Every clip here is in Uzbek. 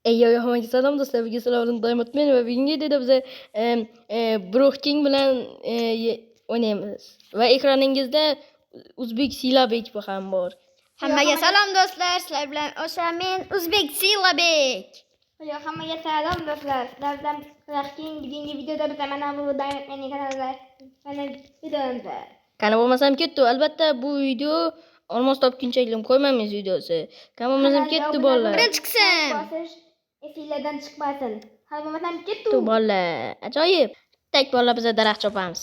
Ey hammaga salom do'stlar, bugun sizlar bilan davom etmayman va bugungi videoda biz Brock King bilan o'ynaymiz. Va ekraningizda Uzbek Silabek ham bor. Hammaga salom do'stlar, sizlar bilan men Uzbek Silabek. Hammaga salom do'stlar. Sizlar bilan Brock King bugungi videoda biz mana bu mening kanalda mana videomizda. Qani bo'lmasam ketdi. Albatta bu video olmos topgunchalik qo'ymaymiz videosi. Kanalimiz ham ketdi bolalar. Birinchi qism. Efirlardan chiqmasin. Hali bo'lmasam ketdi. Bolalar, ajoyib. Tak bolalar biz daraxt chopamiz.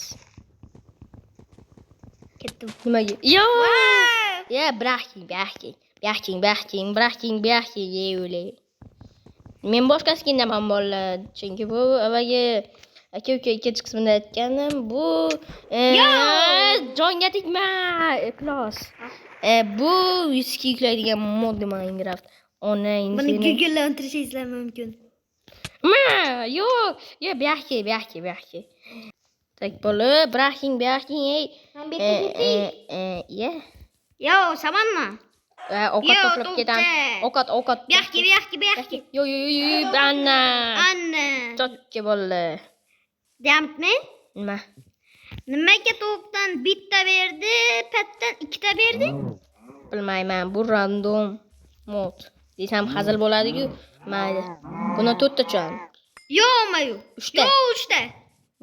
Ketdi. Nimaga? Yo! Ya, Brahking, o'ylay. Men boshqasiga indaman bolalar, chunki bu avvalgi aka-uka ikkinchi qismida aytganim, bu jonga tegma, plus. Bu viski yuklaydigan mod Minecraft. Buni Google'lantirishingiz mumkin. Yo'q, ya buyaki. Tak bola, Brahking, ey. Ya. Yo, samanma. Ovqat to'plab ketam. Ovqat. Buyaki. Yo, Anna. Chotga bola. Deyapmi? Nima? Nimaga tovuqdan bitta berdi, patdan ikkita berdi? Bilmayman, bu random mod. Desam hazil bo'ladi-ku, mayli. Buni 4 ta chon. Yo'qmi? 3 ta. Yo'q, 3 ta.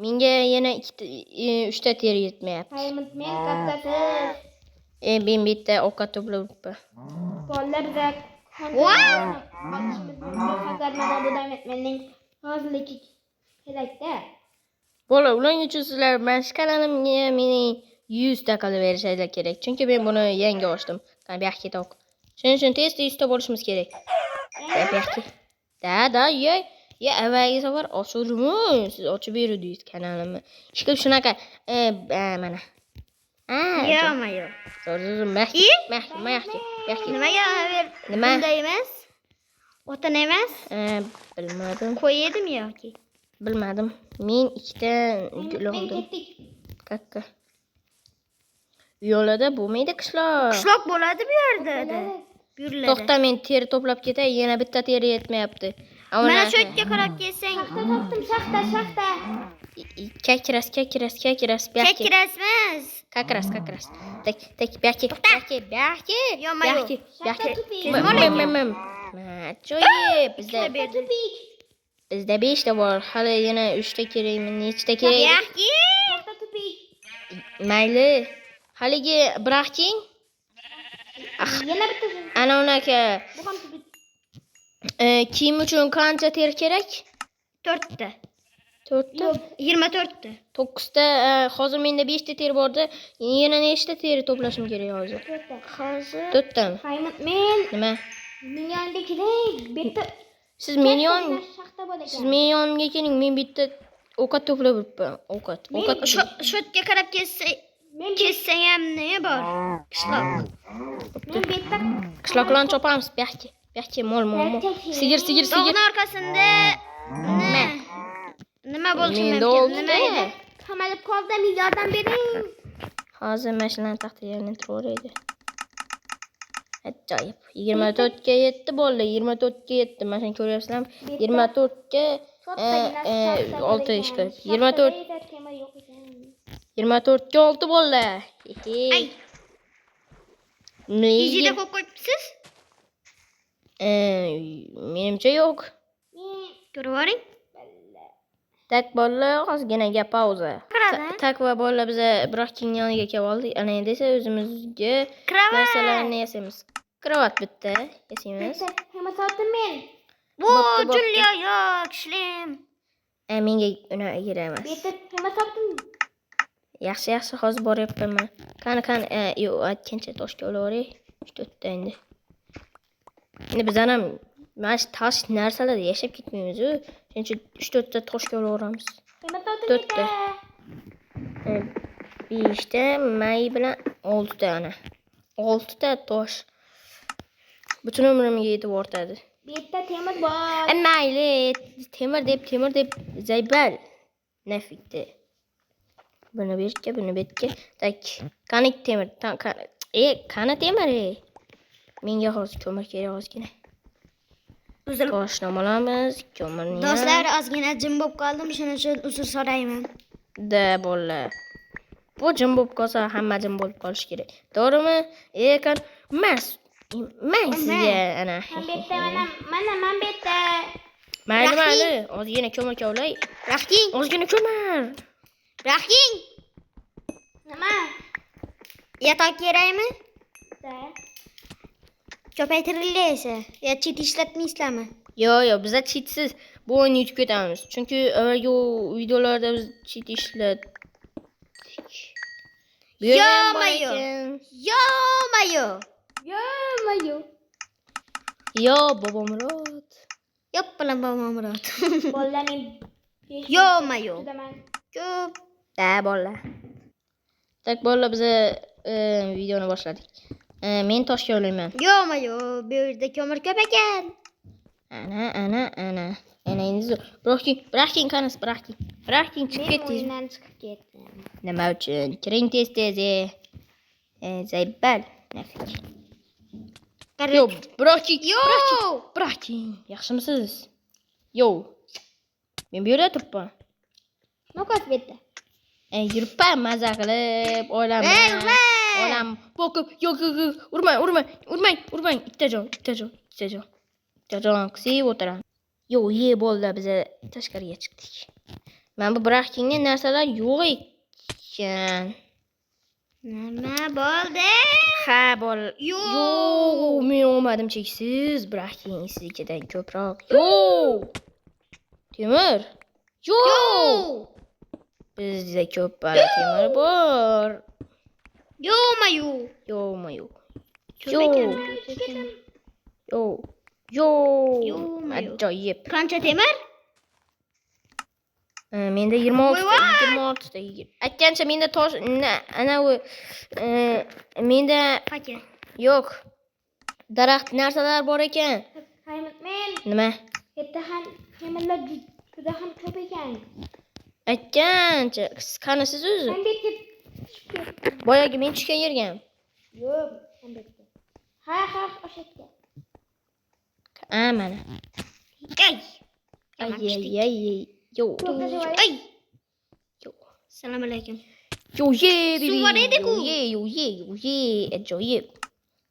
Menga yana 3 ta teri yetmayapti. Men kattasi. Men bitta ovqat to'plabman. Bolalar biza mening hozirlik kerakda. Bola, uning uchun sizlar mana shu kanalimga mening 100 ta qilib berishingiz kerak. Chunki men buni yangi ochdim. Qani bu yoqqa toq. Shuning uchun tez 100 ta bo'lishimiz kerak. Bu yoqqa. Da, ya avvalgi safar ochurmiz. Siz ochib berdingiz kanalimni. Ishqilib shunaqa mana. Yo'qmi? Zo'r, mahki. Nimaga ber? Nima? Bunday emas. O'tin emas. Bilmadim. Qo'y edim yoki. Bilmadim. Men ikkita gul oldim. Kakka. Yo'lda bo'lmaydi qishloq. Qishloq bo'ladi bu yerda. Buyuriladi. To'xta, men teri to'plab ketay, yana bitta teri yetmayapti. Mana shu yerga qarab kelsang, Shaxta. Kakras. Kekrasmas. Kakras. Tak, buyaki. Yo'qmi? Ajoyib. Bizda 5 ta bor. Hali yana 3 ta kerakmi? Nechta kerak? Buyaki. Mayli. Haligi Brahking. Yana bitta. Ana unaqa. Bu ham tupik. Kim uchun qancha ter kerak? 4 ta. 4 ta. 24 ta. 9 ta. Hozir menda 5 ta ter borda. Yana nechta teri to'plashim kerak hozir? Hozir 4 ta. Men Nima? milyonga kerak. Bitta Siz million shaxta bor ekan. Siz millionga keling, men bitta ovqat to'plab yuribman. Ovqat. shu yerga qarab kelsang ham ne bor? Qishloq. Men bitta Qishloqlarni chopamiz. Bu yoqqa mol. Sigir. Tog'ning orqasida nima bo'lishi Menda mumkin? oltita. Nima edi? qamalib qoldim, yordam bering. Hozir mashinani taxtaga turaveradi. Ajoyib. 24 ga yetdi bolalar. 24 ga yetdi. Mana shuni ko'ryapsizlarmi? 24 ga 6 ishqa. 24 ga 6 bolalar. Ay. Izida qo'yib qo'yibsiz? Menimcha yo'q. Ko'rib oling. Tak bolalar, ozgina gap pauza. Tak va bolalar biz Brahking yoniga kelib oldik. Ana endi esa o'zimizga narsalarni yasaymiz. Kravat bitta yasaymiz. Hamma sotim men. Bu Julia yo'q, ishlim. Menga uni kerak emas. Bitta hamma sotim. Yaxshi, hozir boryapman. Qani, yo'q, aytgancha toshga olaveray. 3-4 ta endi. Endi biz ham mana shu tosh narsalarda yashab ketmaymiz-ku. Shuning uchun 3-4 ta toshga olaveramiz. Hamma sotim. 4 ta. 5 ta may bilan 6 ta ana. 6 ta tosh. Butun umrimga yetib ortadi. Bitta temir bor. Mayli, temir deb zaybal. Nafikda. Buni betga. Tak. Qani temir. Qani temir. Menga hozir ko'mir kerak ozgina. Uzr. Toshni olamiz, ko'mirni. Do'stlar, ozgina jim bo'lib qoldim, shuning uchun uzr so'rayman. Da bolalar. Bu jim bo'lib qolsa, hamma jim bo'lib qolishi kerak. To'g'rimi? Ekan mas. Men sizga ana. Men bu yerda mana men bu yerda. Mayli. Ozgina ko'mir kovlay. Rahking, Ozgina ko'mir. rahking. Nima? Yotoq kerakmi? Da. Ko'paytirilsa, yo chit ishlatmaysizlarmi? Yo, biz cheatsiz bu o'yinni yutib ketamiz. Chunki avvalgi videolarda biz cheat ishlatdik. Yo-mayo. Yo-mayo. Yo-mayo. Yo, Bobomurod. Yop bilan Bobomurod. Bolalar men Yo-mayo. judaman. Ko'p. Da bolalar. Tak bolalar biz videoni boshladik. Men tosh kovlayman. Yo-mayo, bu yerda ko'mir ko'p ekan. Ana. Ana endi bırakking qanas, bırakking chiqib Men ketdingiz. o'yindan chiqib ketdim. Nima uchun? Kiring tez. Zaybal. Nafik. Yo, bırakking. Yo. Bırakking. Yaxshimisiz? Yo. Men bu yerda turibman. Nokas bu yerda. Yuribman maza qilib, Urma. olam boqib, yo'q, urmang. Ittajon qisib o'tiraman. Yo, bo'ldi, biz tashqariga chiqdik. Men bu bırakkingni narsalar yo'q ekan. Nima bo'ldi? Ha, Yo'q. Yo'q, men olmadim cheksiz. Bırakking siznikidan ko'proq. Yo'q. Temir. Yo'q. Bizda ko'p temir bor. Yo-mayo. Yo'q. Yo'q. Ajoyib. Qancha temir? Menda 26 ta. Aytgancha menda tosh ana u menda Fakir. yo'q. Daraxt narsalar bor ekan. Men Nima? yerda ham temirlar juda ham ko'p ekan. Aytgancha qanisiz o'zi? Men bu yerga tushib ketdim. Boyagi men tushgan yerga. Yo'q, men bu yerda. Ha, o'sha yerda. Mana. Ey. Ay. Yo'q. Ay. Assalomu alaykum. Yo, bibi. Suv bor edi-ku. Yo, ajoyib.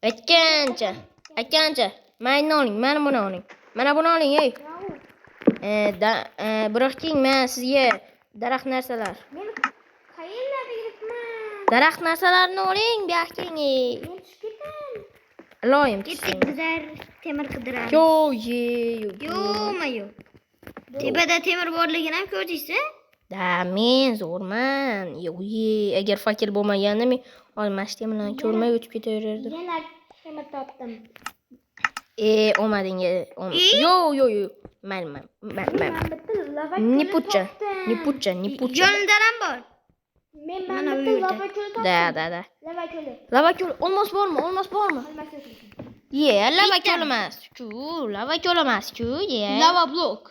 Aytgancha. Mana buni oling. Mana buni oling, ey. Bırakking men sizga daraxt narsalar. Men qayerlarga yuribman? Daraxt narsalarni oling, baqing. Men tushib ketdim. Iloyim. Ketdik bizlar temir qidiramiz. Yo. Yo-mayo. Tepada temir borligini ham ko'rdingizmi? Da, men zo'rman. Yo, agar fakir bo'lmagandim, men olmasdim bilan ko'rmay o'tib ketaverardim. Yana temir topdim. Olmading. Yo. Man. bitta lava Не пуча. Yo'lda ham bor. Men Mana bu bitta yerda. lava ko'l topdim. Da. Lava ko'li. Lava ko'l olmos bormi? Olmasa Lava ko'l emas-ku. Lava blok.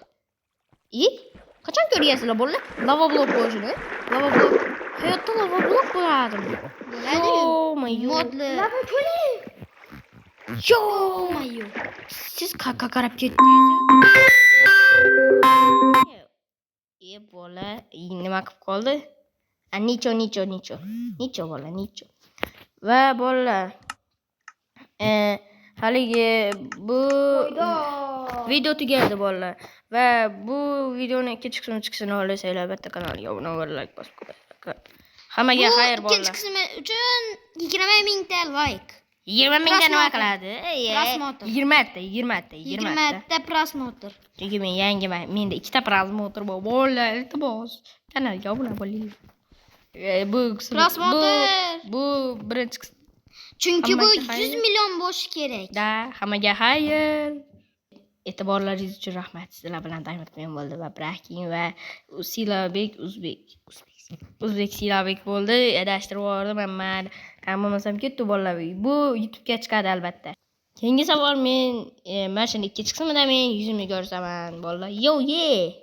Qachon ko'ryapsizlar bolalar? Lava blok bo'lishini? Lava blok. Hayotda lava blok bo'ladimi? Bo'ladi-yu. Modli. lava ko'li. Yo-mayo. Siz qayerga qarab ketdingiz? Bola, nima qilib qoldi? Nicho bola. Va bolalar. Haligi bu video tugadi bolalar. Va bu videoni ikkinchi chiqishini xohlasanglar albatta kanalga obuna bo'lib like bosib qo'ying. Hammaga xayr bolalar. Ikkinchi qismi uchun 20 mingta like. 20 mingta nima qiladi? Prosmotr. 20 ta prosmotr. Chunki men yangiman. Menda 2 ta prosmotr bor. Bolalar, iltimos, kanalga obuna bo'ling. Bu birinchi qism. Chunki bu Hammaga xayr. 100 million bo'lishi kerak. Da, hammaga xayr. E'tiborlaringiz uchun rahmat. Sizlar bilan Diamondman bo'ldi va Brakking va Silabek O'zbek Silabek bo'ldi. Adashtirib yubordim, men ham bo'lmasam ketdi bolalar. Bu YouTube'ga chiqadi albatta. Keyingi savol men mana shuni ikkinchi qismida men yuzimni ko'rsaman bolalar. Yo.